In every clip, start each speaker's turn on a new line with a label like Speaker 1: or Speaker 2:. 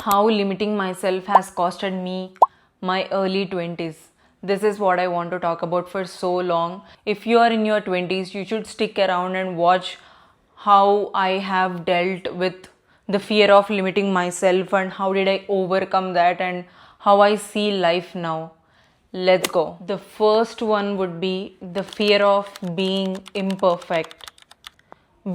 Speaker 1: how limiting myself has costed me my early 20s. This is what I want to talk about for so long. If you are in your 20s, you should stick around and watch how I have dealt with the fear of limiting myself and how did I overcome that and how I see life now. Let's go. The first one would be the fear of being imperfect.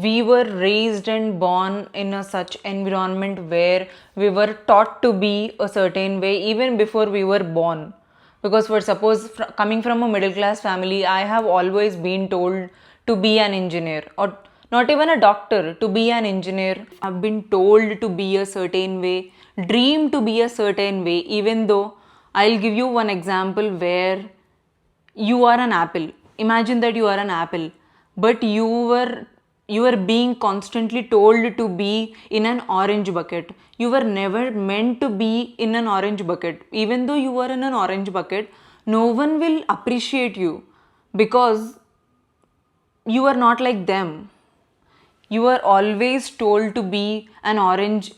Speaker 1: We were raised and born in a such environment where we were taught to be a certain way even before we were born. Because for suppose coming from a middle class family, I have always been told to be an engineer, or not even a doctor, to be an engineer. I've been told to be a certain way, dream to be a certain way. Even though I'll give you one example where you are an apple. Imagine that you are an apple, but you were being constantly told to be in an orange bucket. You were never meant to be in an orange bucket. Even though you were in an orange bucket, no one will appreciate you because you are not like them. You are always told to be an orange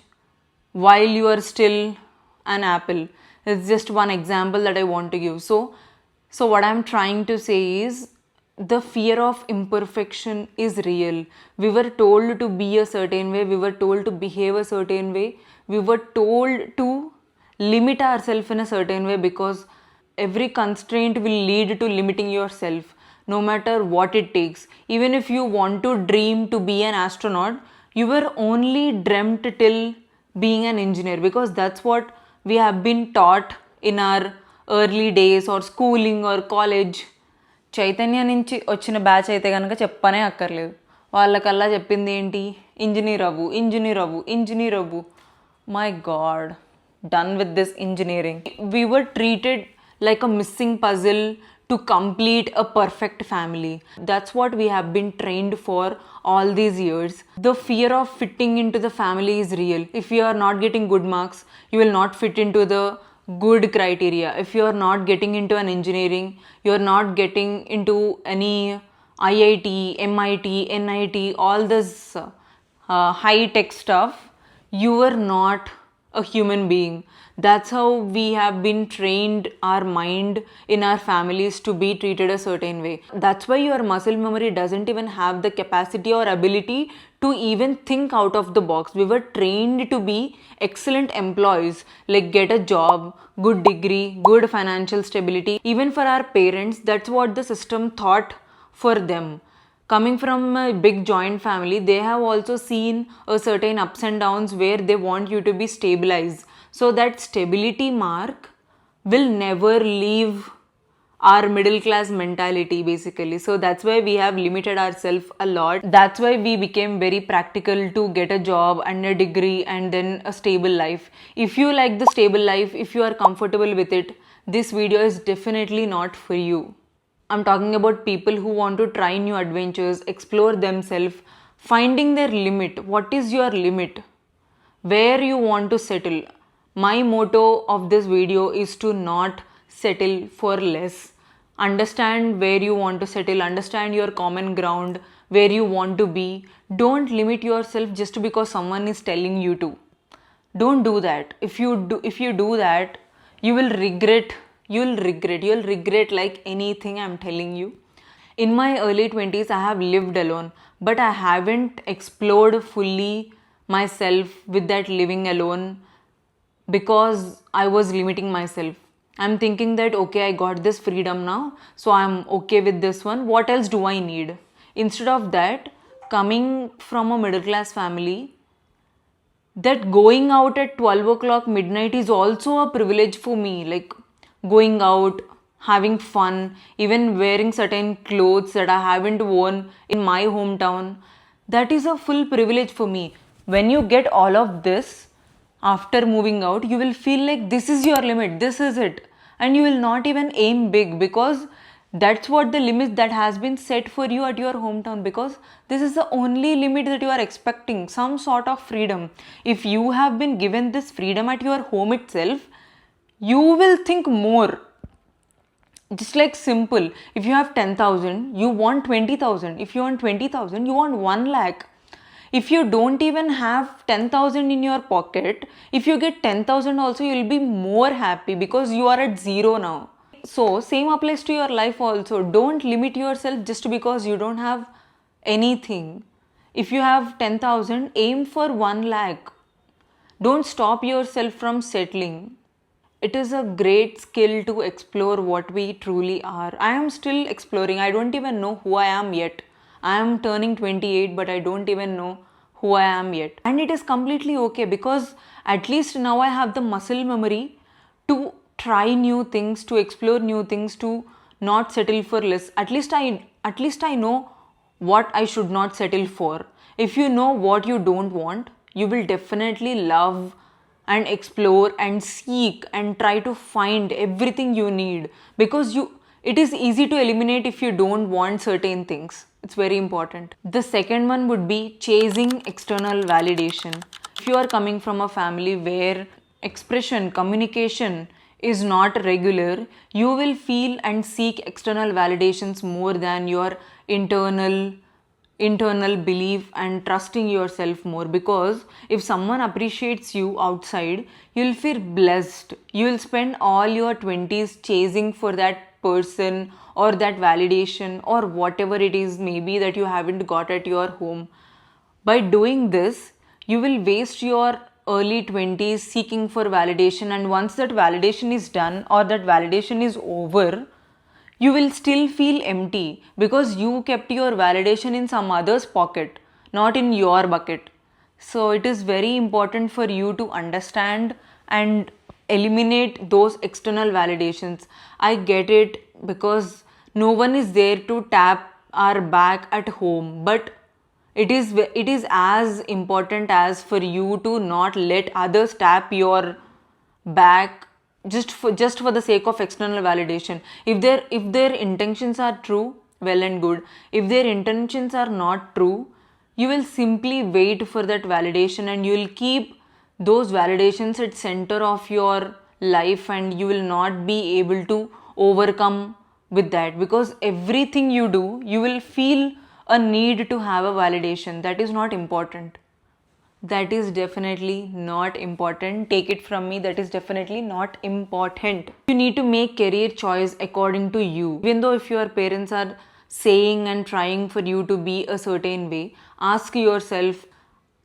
Speaker 1: while you are still an apple. It's just one example that I want to give. So what I'm trying to say is the fear of imperfection is real. We were told to be a certain way, we were told to behave a certain way, we were told to limit ourselves in a certain way because every constraint will lead to limiting yourself no matter what it takes. Even if you want to dream to be an astronaut, you were only dreamt till being an engineer because that's what we have been taught in our early days or schooling or college. Chaitanya నుంచి వచ్చిన batch అయితే కనుక చెప్పనే అక్కర్లేదు. వాళ్ళకల్లా చెప్పింది ఏంటి, engineer అవ్వు, engineer అవ్వు, ఇంజనీర్ అవ్వు. My God, done with this engineering. We were treated like a missing puzzle to complete a perfect family. That's what we have been trained for all these years. The fear of fitting into the family is real. If you are not getting good marks, you will not fit into the good criteria. If you are not getting into an engineering, you are not getting into any IIT, MIT, NIT, all this high tech stuff, you are not a human being. That's how we have been trained our mind in our families to be treated a certain way. That's why your muscle memory doesn't even have the capacity or ability to even think out of the box. We were trained to be excellent employees, like get a job, good degree, good financial stability. Even for our parents, that's what the system thought for them. Coming from a big joint family, they have also seen a certain ups and downs where they want you to be stabilized. So that stability mark will never leave our middle class mentality basically. So that's why we have limited ourselves a lot. That's why we became very practical to get a job and a degree and then a stable life. If you like the stable life, if you are comfortable with it, this video is definitely not for you. I'm talking about people who want to try new adventures, explore themselves, finding their limit. What is your limit? Where you want to settle? My motto of this video is to not settle for less. Understand where you want to settle, understand your common ground, where you want to be. Don't limit yourself just because someone is telling you to. Don't do that. If you do that, you'll regret like anything I'm telling you. In my early 20s, I have lived alone, but I haven't explored fully myself with that living alone because I was limiting myself. I'm thinking that okay, I got this freedom now, so I'm okay with this one. What else do I need? Instead of that, coming from a middle class family, that going out at 12 o'clock midnight is also a privilege for me. Like going out, having fun, even wearing certain clothes that I haven't worn in my hometown, that is a full privilege for me. When you get all of this after moving out, you will feel like this is your limit, this is it, and you will not even aim big because that's what the limit that has been set for you at your hometown, because this is the only limit that you are expecting, some sort of freedom. If you have been given this freedom at your home itself, you will think more. Just like simple, if you have 10,000, you want 20,000. If you want 20,000, you want 1 lakh. If you don't even have 10,000 in your pocket, if you get 10,000 also, you'll be more happy because you are at zero now. So same applies to your life also. Don't limit yourself just because you don't have anything. If you have 10,000, aim for 1 lakh. Don't stop yourself from settling. It is a great skill to explore what we truly are. I am still exploring. I don't even know who I am yet. I am turning 28, but I don't even know who I am yet. And it is completely okay because at least now I have the muscle memory to try new things, to explore new things, to not settle for less. At least I know what I should not settle for. If you know what you don't want, you will definitely love and explore and seek and try to find everything you need, because it is easy to eliminate if you don't want certain things. It's very important. The second one would be chasing external validation. If you are coming from a family where expression, communication is not regular, you will feel and seek external validations more than your internal belief and trusting yourself more. Because if someone appreciates you outside, you'll feel blessed. You'll spend all your 20s chasing for that person or that validation or whatever it is maybe that you haven't got at your home. By doing this, you will waste your early 20s seeking for validation, and once that validation is done or that validation is over, you will still feel empty because you kept your validation in some other's pocket, not in your bucket. So it is very important for you to understand and eliminate those external validations. I get it because no one is there to tap our back at home, but it is as important as for you to not let others tap your back just for the sake of external validation. If their intentions are true, well and good. If their intentions are not true, you will simply wait for that validation and you will keep those validations at center of your life, and you will not be able to overcome with that, because everything you do, you will feel a need to have a validation. That is not important. That is definitely not important. Take it from me, that is definitely not important. You need to make career choice according to you. Even though if your parents are saying and trying for you to be a certain way, ask yourself,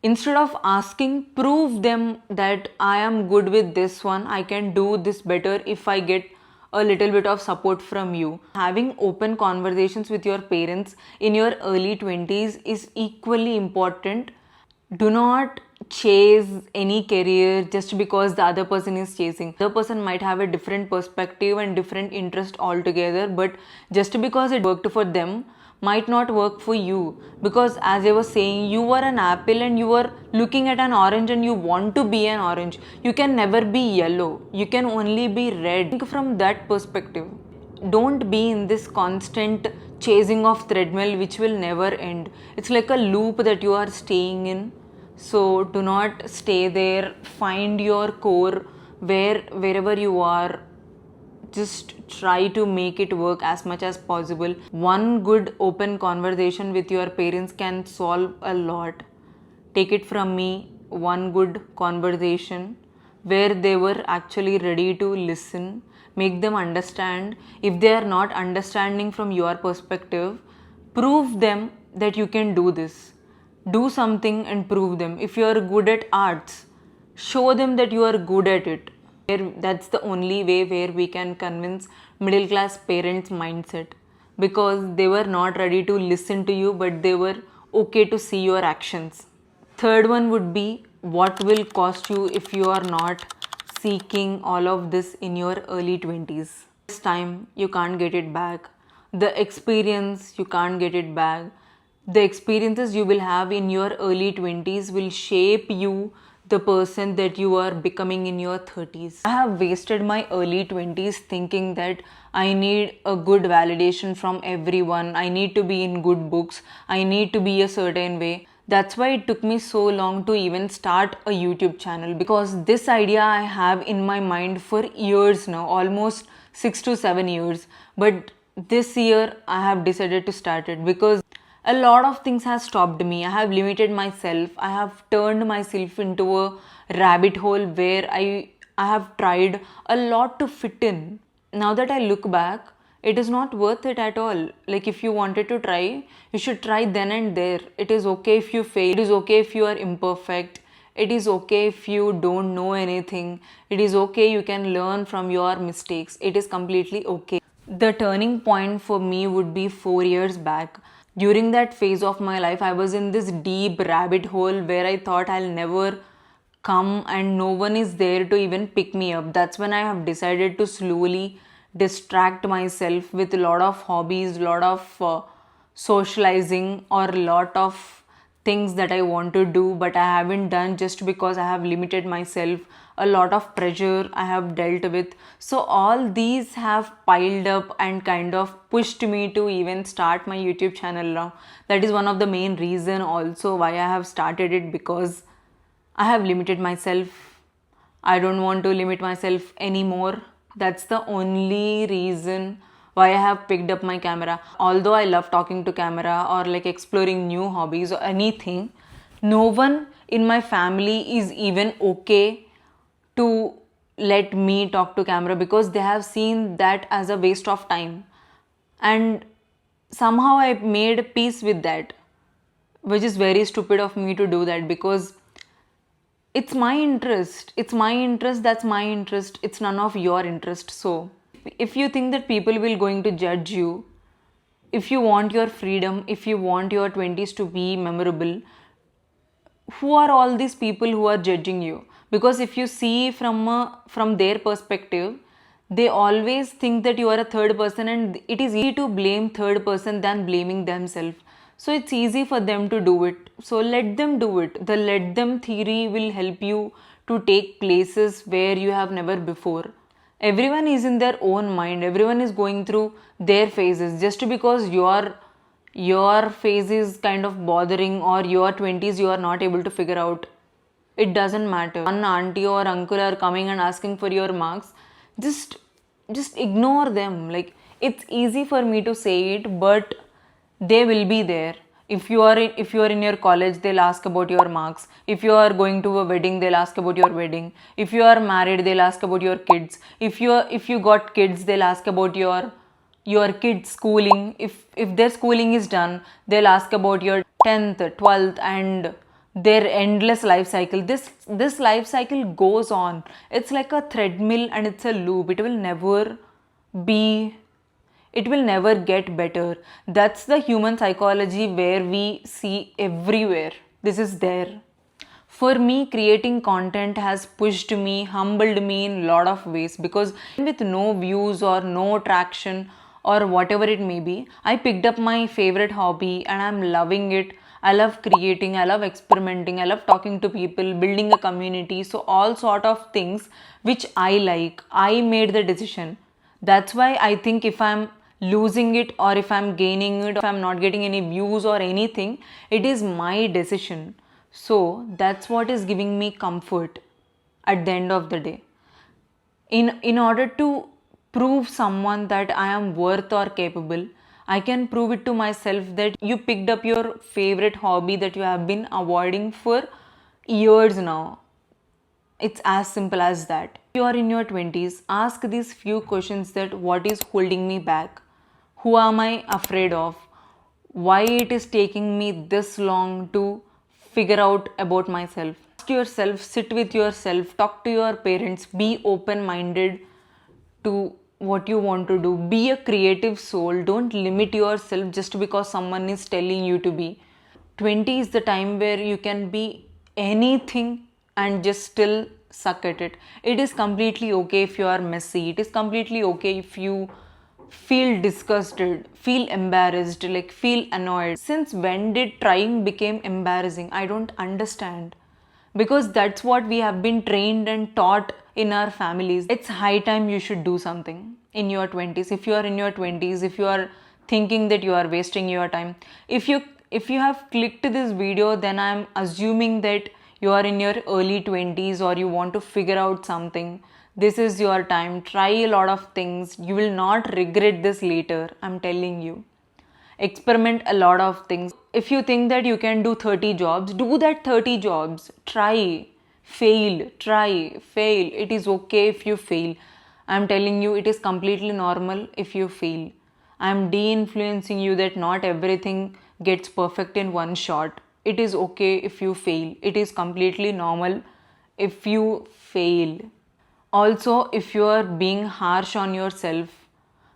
Speaker 1: instead of asking, prove them that I am good with this one, I can do this better if I get a little bit of support from you. Having open conversations with your parents in your early 20s is equally important. Do not chase any career just because the other person is chasing. The other person might have a different perspective and different interest altogether, but just because it worked for them might not work for you. Because as I was saying, you were an apple and you were looking at an orange and you want to be an orange. You can never be yellow. You can only be red. Think from that perspective. Don't be in this constant chasing of treadmill which will never end. It's like a loop that you are staying in. So do not stay there. Find your core wherever you are. Just try to make it work as much as possible. One good open conversation with your parents can solve a lot. Take it from me, one good conversation where they were actually ready to listen, make them understand. If they are not understanding from your perspective, prove them that you can do this. Do something and prove them. If you are good at arts, show them that you are good at it. That's the only way where we can convince middle class parents' mindset, because they were not ready to listen to you, but they were okay to see your actions. Third one would be, what will cost you if you are not seeking all of this in your early 20s. This time you can't get it back. The experience you can't get it back. The experiences you will have in your early 20s will shape you the person that you are becoming in your 30s. I have wasted my early 20s thinking that I need a good validation from everyone. I need to be in good books. I need to be a certain way. That's why it took me so long to even start a YouTube channel, because this idea I have in my mind for years now, almost 6 to 7 years. But this year I have decided to start it because a lot of things has stopped me. I have limited myself. I have turned myself into a rabbit hole where I have tried a lot to fit in. Now that I look back, it is not worth it at all. Like, if you wanted to try, you should try then and there. It is okay if you fail. It is okay if you are imperfect. It is okay if you don't know anything. It is okay, you can learn from your mistakes. It is completely okay. The turning point for me would be 4 years back. During that phase of my life, I was in this deep rabbit hole where I thought I'll never come and no one is there to even pick me up. That's when I have decided to slowly distract myself with a lot of hobbies, lot of socializing, or a lot of things that I want to do but I haven't done just because I have limited myself. A lot of pressure I have dealt with. So all these have piled up and kind of pushed me to even start my YouTube channel now. That is one of the main reason also why I have started it, because I have limited myself. I don't want to limit myself anymore. That's the only reason why I have picked up my camera. Although I love talking to camera or like exploring new hobbies or anything, no one in my family is even okay to let me talk to camera because they have seen that as a waste of time. And somehow I made peace with that, which is very stupid of me to do that, because it's my interest. It's my interest. That's my interest. It's none of your interest. So if you think that people will going to judge you, if you want your freedom, if you want your 20s to be memorable, who are all these people who are judging you? Because if you see from their perspective, they always think that you are a third person, and it is easy to blame third person than blaming themselves. So it's easy for them to do it. So let them do it. The let them theory will help you to take places where you have never before. Everyone is in their own mind. Everyone is going through their phases. Just because your phase is kind of bothering, or your 20s you are not able to figure out, it doesn't matter. One auntie or uncle are coming and asking for your marks, just ignore them. Like, it's easy for me to say it, but they will be there. If you are in your college, they'll ask about your marks. If you are going to a wedding, they'll ask about your wedding. If you are married, they'll ask about your kids. If you got kids, they'll ask about your kids schooling. If their schooling is done, they'll ask about your 10th, 12th, and their endless life cycle. This life cycle goes on. It's like a treadmill and it's a loop. Be it will never get better. That's the human psychology where we see everywhere. This is there. For me, creating content has pushed me, humbled me in a lot of ways, because with no views or no traction or whatever it may be, I picked up my favorite hobby and I'm loving it. I love creating, I love experimenting, I love talking to people, building a community. So all sort of things which I like, I made the decision. That's why I think if I'm losing it or if I'm gaining it, if I'm not getting any views or anything, it is my decision. So that's what is giving me comfort at the end of the day. In order to prove someone that I am worth or capable, I can prove it to myself that you picked up your favorite hobby that you have been avoiding for years now. It's as simple as that. If you are in your 20s, ask these few questions: that what is holding me back? Who am I afraid of? Why it is taking me this long to figure out about myself? Ask yourself, sit with yourself, talk to your parents, be open minded to what you want to do. Be a creative soul. Don't limit yourself just because someone is telling you to be. 20 is the time where you can be anything and just still suck at it. It is completely okay if you are messy. It is completely okay if you feel disgusted, feel embarrassed, like feel annoyed. Since when did trying became embarrassing? I don't understand. Because that's what we have been trained and taught in our families. It's high time you should do something in your 20s. If you are in your 20s, if you are thinking that you are wasting your time, if you have clicked this video, then I'm assuming that you are in your early 20s or you want to figure out something. This is your time. Try a lot of things. You will not regret this later. I'm telling you. experiment a lot of things. If you think that you can do 30 jobs, do that 30 jobs. Try, fail, try, fail. It is okay if you fail. I'm telling you, it is completely normal if you fail. I'm de-influencing you that not everything gets perfect in one shot. It is okay if you fail. It is completely normal if you fail. Also, if you are being harsh on yourself,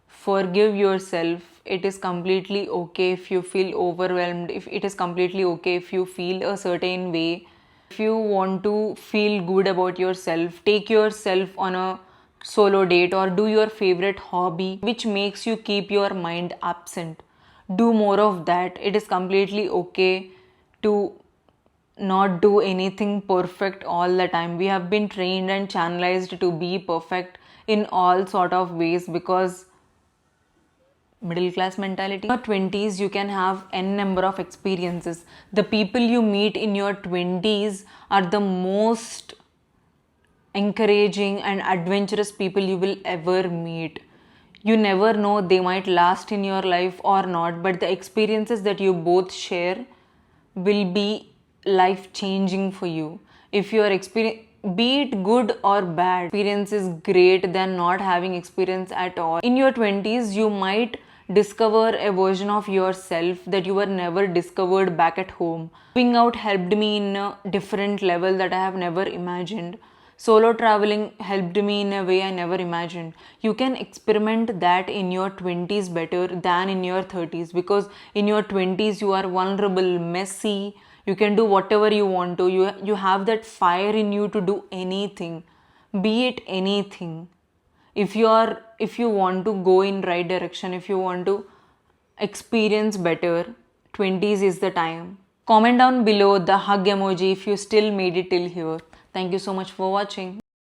Speaker 1: forgive yourself. It is completely okay if you feel overwhelmed. If it is completely okay if you feel a certain way. If you want to feel good about yourself, take yourself on a solo date or do your favorite hobby which makes you keep your mind absent. Do more of that. It is completely okay to not do anything perfect all the time. We have been trained and channelized to be perfect in all sort of ways because middle class mentality. In your 20s, you can have n number of experiences. The people you meet in your 20s are the most encouraging and adventurous people you will ever meet. You never know, they might last in your life or not, but the experiences that you both share will be life changing for you. If your experience, be it good or bad, experience is great than not having experience at all. In your 20s, you might discover a version of yourself that you were never discovered back at home. Moving out helped me in a different level that I have never imagined. Solo traveling helped me in a way I never imagined. You can experiment that in your 20s better than in your 30s because in your 20s you are vulnerable, messy, you can do whatever you want to. You have that fire in you to do anything, be it anything. If you want to go in right direction, if you want to experience better, 20s is the time. Comment down below the hug emoji if you still made it till here. Thank you so much for watching.